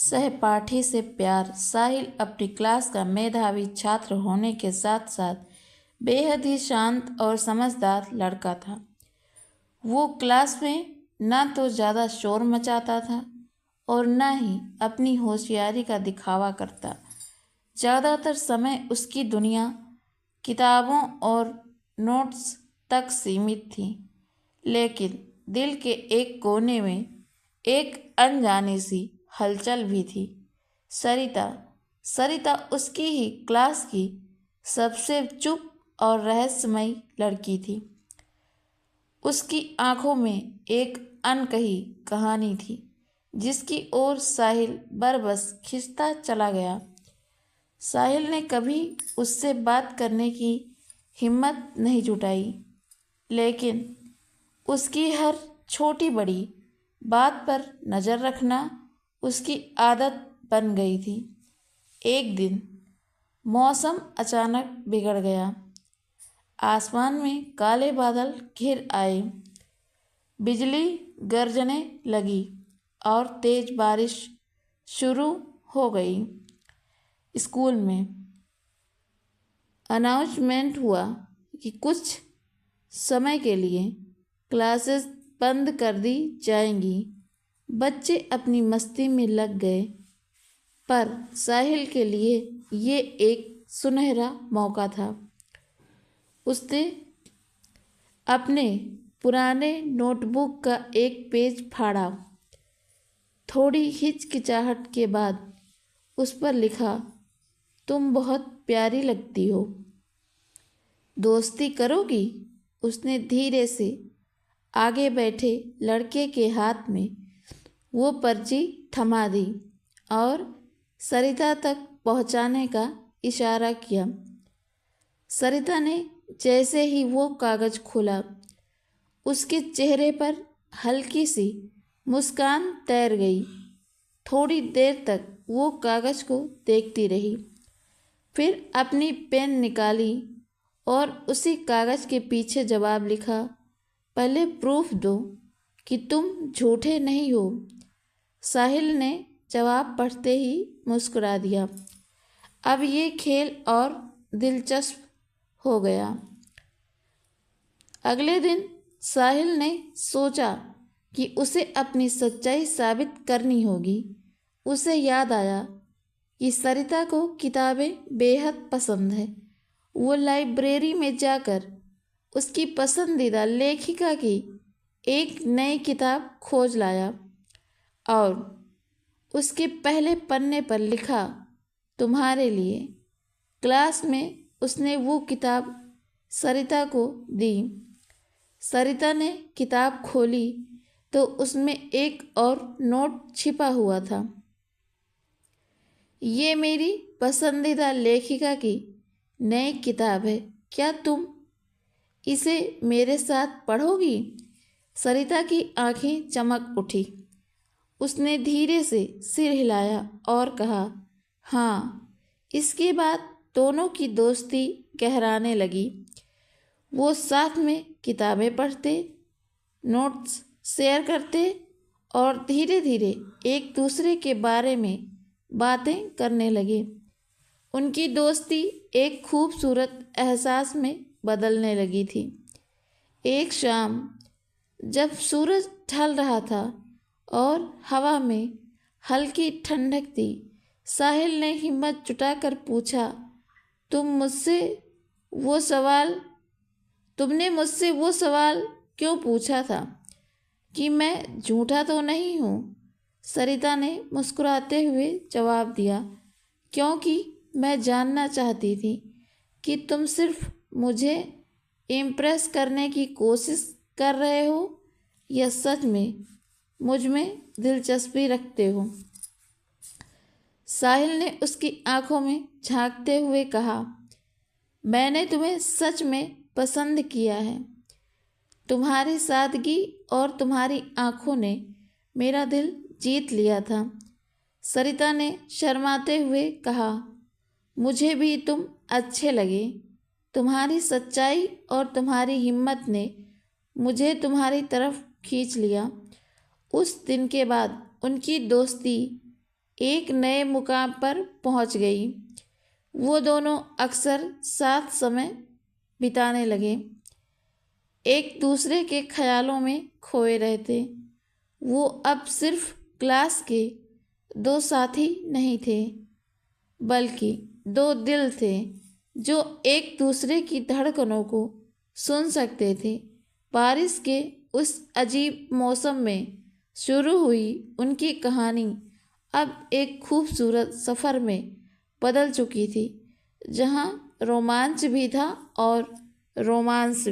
सहपाठी से प्यार। साहिल अपनी क्लास का मेधावी छात्र होने के साथ साथ बेहद ही शांत और समझदार लड़का था। वो क्लास में ना तो ज़्यादा शोर मचाता था और ना ही अपनी होशियारी का दिखावा करता। ज़्यादातर समय उसकी दुनिया किताबों और नोट्स तक सीमित थी, लेकिन दिल के एक कोने में एक अनजानी सी हलचल भी थी। सरिता सरिता उसकी ही क्लास की सबसे चुप और रहस्यमयी लड़की थी। उसकी आंखों में एक अनकही कहानी थी, जिसकी ओर साहिल बरबस खिंचता चला गया। साहिल ने कभी उससे बात करने की हिम्मत नहीं जुटाई, लेकिन उसकी हर छोटी बड़ी बात पर नज़र रखना उसकी आदत बन गई थी। एक दिन मौसम अचानक बिगड़ गया। आसमान में काले बादल घिर आए, बिजली गरजने लगी और तेज बारिश शुरू हो गई। स्कूल में अनाउंसमेंट हुआ कि कुछ समय के लिए क्लासेस बंद कर दी जाएंगी। बच्चे अपनी मस्ती में लग गए, पर साहिल के लिए ये एक सुनहरा मौका था। उसने अपने पुराने नोटबुक का एक पेज फाड़ा। थोड़ी हिचकिचाहट के बाद उस पर लिखा, तुम बहुत प्यारी लगती हो, दोस्ती करोगी? उसने धीरे से आगे बैठे लड़के के हाथ में वो पर्ची थमा दी और सरिता तक पहुंचाने का इशारा किया। सरिता ने जैसे ही वो कागज़ खोला, उसके चेहरे पर हल्की सी मुस्कान तैर गई। थोड़ी देर तक वो कागज़ को देखती रही, फिर अपनी पेन निकाली और उसी कागज़ के पीछे जवाब लिखा, पहले प्रूफ दो कि तुम झूठे नहीं हो। साहिल ने जवाब पढ़ते ही मुस्कुरा दिया। अब ये खेल और दिलचस्प हो गया। अगले दिन साहिल ने सोचा कि उसे अपनी सच्चाई साबित करनी होगी। उसे याद आया कि सरिता को किताबें बेहद पसंद है। वो लाइब्रेरी में जाकर उसकी पसंदीदा लेखिका की एक नई किताब खोज लाया और उसके पहले पन्ने पर लिखा, तुम्हारे लिए। क्लास में उसने वो किताब सरिता को दी। सरिता ने किताब खोली तो उसमें एक और नोट छिपा हुआ था। ये मेरी पसंदीदा लेखिका की नई किताब है, क्या तुम इसे मेरे साथ पढ़ोगी? सरिता की आंखें चमक उठी। उसने धीरे से सिर हिलाया और कहा, हाँ। इसके बाद दोनों की दोस्ती गहराने लगी। वो साथ में किताबें पढ़ते, नोट्स शेयर करते और धीरे धीरे एक दूसरे के बारे में बातें करने लगे। उनकी दोस्ती एक खूबसूरत एहसास में बदलने लगी थी। एक शाम जब सूरज ढल रहा था और हवा में हल्की ठंडक थी, साहिल ने हिम्मत जुटाकर पूछा, तुमने मुझसे वो सवाल क्यों पूछा था कि मैं झूठा तो नहीं हूँ? सरिता ने मुस्कुराते हुए जवाब दिया, क्योंकि मैं जानना चाहती थी कि तुम सिर्फ मुझे इम्प्रेस करने की कोशिश कर रहे हो या सच में मुझ में दिलचस्पी रखते हो। साहिल ने उसकी आंखों में झांकते हुए कहा, मैंने तुम्हें सच में पसंद किया है। तुम्हारी सादगी और तुम्हारी आंखों ने मेरा दिल जीत लिया था। सरिता ने शर्माते हुए कहा, मुझे भी तुम अच्छे लगे। तुम्हारी सच्चाई और तुम्हारी हिम्मत ने मुझे तुम्हारी तरफ खींच लिया। उस दिन के बाद उनकी दोस्ती एक नए मुकाम पर पहुंच गई। वो दोनों अक्सर साथ समय बिताने लगे, एक दूसरे के ख्यालों में खोए रहते। वो अब सिर्फ क्लास के दो साथी नहीं थे, बल्कि दो दिल थे जो एक दूसरे की धड़कनों को सुन सकते थे। बारिश के उस अजीब मौसम में शुरू हुई उनकी कहानी अब एक खूबसूरत सफ़र में बदल चुकी थी, जहाँ रोमांच भी था और रोमांस भी।